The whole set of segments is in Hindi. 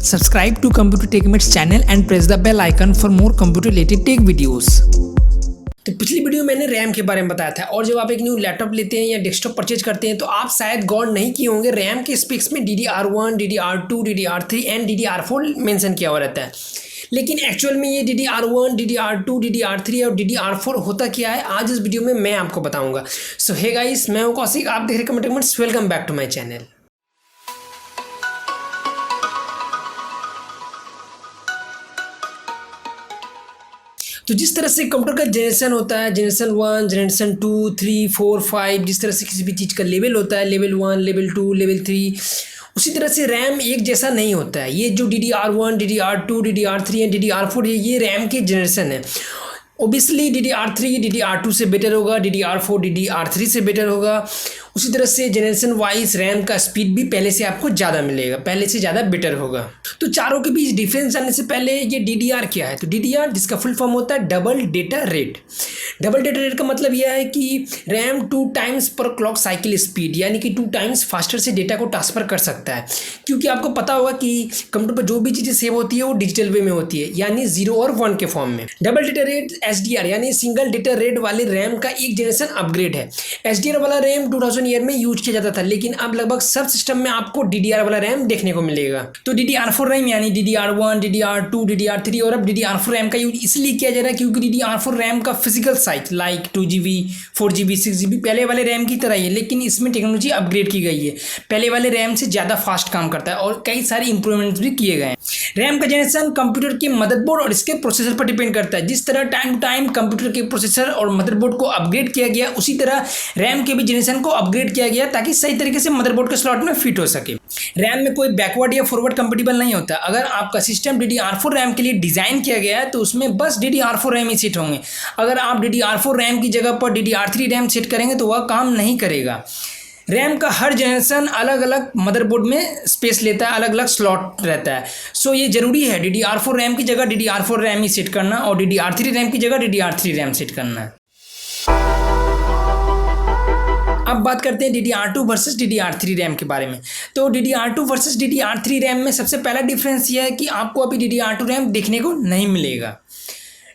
Subscribe to Computer TechMates channel and press the bell icon for more computer related tech videos. तो पिछली वीडियो मैंने रैम के बारे में बताया था और जब आप एक न्यू लैपटॉप लेते हैं या डेस्कटॉप परचेज करते हैं तो आप शायद गौर नहीं किए होंगे रैम के स्पेक्स में DDR1, DDR2, DDR3 and DDR4 mention किया हुआ रहता है। लेकिन एक्चुअल में ये DDR1, DDR2, DDR3 और DDR4 होता क्या है आज इस वीडियो में मैं आपको बताऊंगा। सो हे गाइस, मैं हूं कौशिक, आप देख रहे हैं computer Techmates. Welcome back to my channel. तो जिस तरह से कंप्यूटर का जनरेशन होता है, जनरेशन 1, जनरेशन 2, 3, 4, 5, जिस तरह से किसी भी चीज़ का लेवल होता है, लेवल 1, लेवल 2, लेवल 3, उसी तरह से रैम एक जैसा नहीं होता है। ये जो DDR1, DDR2, DDR3 and DDR4 है, ये रैम के जनरेशन है। ओबियसली DDR3 DDR2 से बेटर होगा, DDR4 DDR3 से बेटर होगा। उसी तरह से जनरेशन वाइज रैम का स्पीड भी पहले से आपको ज़्यादा मिलेगा, पहले से ज़्यादा बेटर होगा। तो चारों के बीच डिफरेंस जानने से पहले ये DDR क्या है। तो DDR जिसका फुल फॉर्म होता है double data rate. Double data rate का मतलब यह है कि रैम 2 टाइम्स पर क्लॉक साइकिल स्पीड, यानी कि 2 टाइम्स फास्टर से डेटा को ट्रांसफ़र कर सकता है। क्योंकि आपको पता होगा कि कंप्यूटर पर जो भी चीज़ें सेव होती है वो डिजिटल वे में होती है, यानी 0 और 1 के फॉर्म में। डबल डेटा रेट SDR यानी सिंगल डेटा रेट वाले रैम का एक जनरेशन अपग्रेड है। SDR वाला रैम 2000 ईयर में यूज किया जाता था, लेकिन अब लगभग सब सिस्टम में आपको DDR वाला रैम देखने को मिलेगा। तो DDR4 रैम यानी DDR1, DDR2, DDR3 और अब DDR4 रैम का यूज इसलिए किया जा रहा है क्योंकि DDR4 रैम का physical size like 2GB, 4GB, 6GB पहले वाले रैम की तरह ही है, लेकिन इसमें टेक्नोलॉजी अपग्रेड की गई है। पहले वाले रैम से ज़्यादा फास्ट काम करता है और कई सारे इंप्रूवमेंट्स भी किए गए हैं। रैम का जनरेशन कंप्यूटर के मदरबोर्ड और इसके प्रोसेसर पर डिपेंड करता है। जिस तरह टाइम टू टाइम कंप्यूटर के प्रोसेसर और मदरबोर्ड को अपग्रेड किया गया, उसी तरह रैम के भी जनरेशन को अपग्रेड किया गया ताकि सही तरीके से मदरबोर्ड के स्लॉट में फिट हो सके। रैम में कोई बैकवर्ड या फॉरवर्ड कंपेटिबल नहीं होता। अगर आपका सिस्टम DDR4 रैम के लिए डिज़ाइन किया गया है तो उसमें बस DDR4 रैम ही सेट होंगे। अगर आप DDR4 रैम की जगह पर DDR3 रैम सेट करेंगे तो वह काम नहीं करेगा। रैम का हर जनरेशन अलग अलग मदरबोर्ड में स्पेस लेता है, अलग अलग स्लॉट रहता है। सो ये ज़रूरी है DDR4 रैम की जगह DDR4 रैम ही सेट करना और DDR3 रैम की जगह DDR3 रैम सेट करना। अब बात करते हैं DDR2 वर्सेस DDR3 रैम के बारे में। तो DDR2 वर्सेस DDR3 रैम में सबसे पहला डिफरेंस यह है कि आपको अभी DDR2 रैम देखने को नहीं मिलेगा।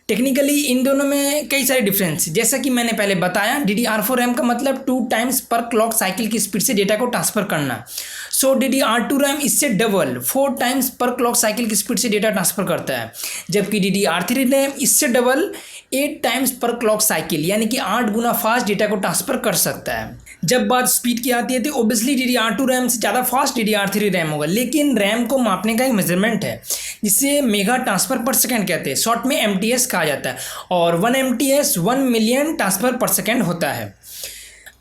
टेक्निकली इन दोनों में कई सारे डिफरेंस, जैसा कि मैंने पहले बताया, DDR4 रैम का मतलब 2 टाइम्स पर क्लॉक साइकिल की स्पीड से डेटा को ट्रांसफ़र करना। सो DDR2 रैम इससे डबल 4 टाइम्स पर क्लॉक साइकिल की स्पीड से डेटा ट्रांसफ़र करता है, जबकि DDR3 रैम इससे डबल 8 टाइम्स पर क्लॉक साइकिल यानी कि 8 गुना फास्ट डेटा को ट्रांसफ़र कर सकता है। जब बात स्पीड की आती है तो ओबियसली DDR2 रैम से ज़्यादा फास्ट DDR3 रैम होगा, लेकिन रैम को मापने का एक मेजरमेंट है जिसे मेगा ट्रांसफ़र पर सेकेंड कहते हैं, शॉर्ट में MTS कहा जाता है, और 1 MTS 1 मिलियन ट्रांसफ़र पर सेकेंड होता है।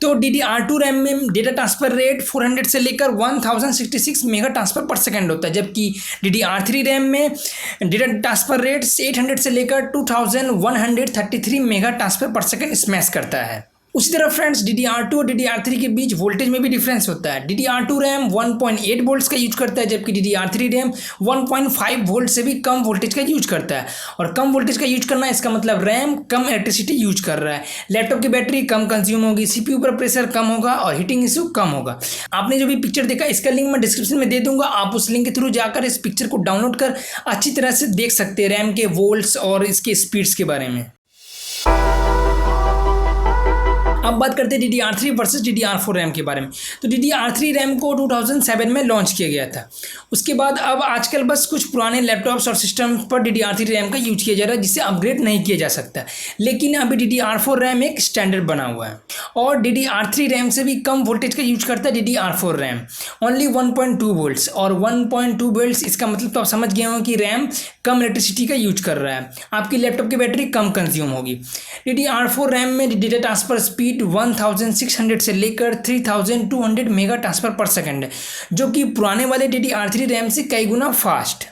तो DDR2 रैम में डेटा ट्रांसफ़र रेट 400 से लेकर 1066 मेगा ट्रांसफ़र पर सेकेंड होता है, जबकि DDR3 रैम में डेटा ट्रांसफ़र रेट 800 से लेकर 2133 मेगा ट्रांसफ़र पर सेकेंड स्मैश करता है। उसी तरह फ्रेंड्स DDR2 और DDR3 के बीच वोल्टेज में भी डिफरेंस होता है। DDR2 रैम 1.8 वोल्ट्स का यूज करता है, जबकि DDR3 रैम 1.5 वोल्ट से भी कम वोल्टेज का यूज करता है। और कम वोल्टेज का यूज करना इसका मतलब रैम कम इलेक्ट्रिसिटी यूज कर रहा है, लैपटॉप की बैटरी कम कंज्यूम होगी, CPU पर प्रेशर कम होगा और हीटिंग इशू कम होगा। आपने जो भी पिक्चर देखा इसका लिंक मैं डिस्क्रिप्शन में दे दूंगा, आप उस लिंक के थ्रू जाकर इस पिक्चर को डाउनलोड कर अच्छी तरह से देख सकते हैं रैम के वोल्ट्स और इसके स्पीड्स के बारे में। अब बात करते हैं DDR3 वर्सेस DDR4 रैम के बारे में। तो DDR3 रैम को 2007 में लॉन्च किया गया था। उसके बाद अब आजकल बस कुछ पुराने लैपटॉप्स और सिस्टम पर DDR3 रैम का यूज किया जा रहा है, जिसे अपग्रेड नहीं किया जा सकता। लेकिन अभी DDR4 रैम एक स्टैंडर्ड बना हुआ है और DDR3 रैम से भी कम वोल्टेज का यूज करता है DDR4 रैम, ओनली 1.2 वोल्ट्स। और 1.2 वोल्ट्स इसका मतलब तो आप समझ गए हो कि रैम कम इलेक्ट्रिसिटी का यूज कर रहा है, आपकी लैपटॉप की बैटरी कम कंज्यूम होगी। DDR4 रैम में डेटा ट्रांसफर स्पीड 1600 से लेकर 3200 मेगा ट्रांसफर पर सेकेंड है, जो कि पुराने वाले DDR3 रैम से कई गुना फास्ट।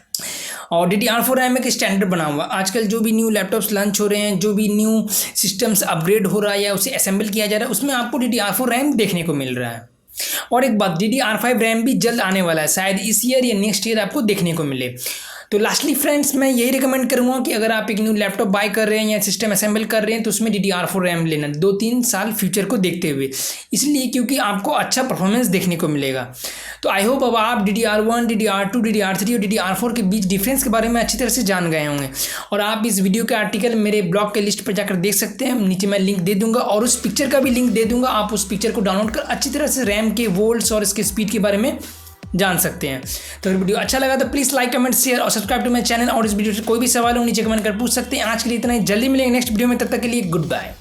और DDR4 रैम एक स्टैंडर्ड बना हुआ। आजकल जो भी न्यू लैपटॉप्स लॉन्च हो रहे हैं, जो भी न्यू सिस्टम्स अपग्रेड हो रहा है या उसे असेंबल किया जा रहा है, उसमें आपको DDR4 रैम देखने को मिल रहा है। और एक बात, DDR5 रैम भी जल्द आने वाला है, शायद इस ईयर या नेक्स्ट ईयर आपको देखने को मिले। तो लास्टली फ्रेंड्स मैं यही रिकमेंड करूँगा कि अगर आप एक न्यू लैपटॉप बाय कर रहे हैं या सिस्टम असेंबल कर रहे हैं तो उसमें DDR4 रैम लेना 2-3 साल फ्यूचर को देखते हुए, इसलिए क्योंकि आपको अच्छा परफॉर्मेंस देखने को मिलेगा। तो आई होप अब आप DDR1, DDR2, DDR3 और DDR4 के बीच डिफरेंस के बारे में अच्छी तरह से जान गए होंगे। और आप इस वीडियो के आर्टिकल मेरे ब्लॉग के लिस्ट पर जाकर देख सकते हैं, नीचे मैं लिंक दे दूंगा और उस पिक्चर का भी लिंक दे दूंगा। आप उस पिक्चर को डाउनलोड कर अच्छी तरह से रैम के वोल्ट्स और इसके स्पीड के बारे में जान सकते हैं। तो अगर वीडियो अच्छा लगा तो प्लीज़ लाइक, कमेंट, शेयर और सब्सक्राइब टू माय चैनल। और इस वीडियो से कोई भी सवाल हो नीचे कमेंट कर पूछ सकते हैं। आज के लिए इतना ही, जल्दी मिलेंगे नेक्स्ट वीडियो में, तब तक के लिए गुड बाय।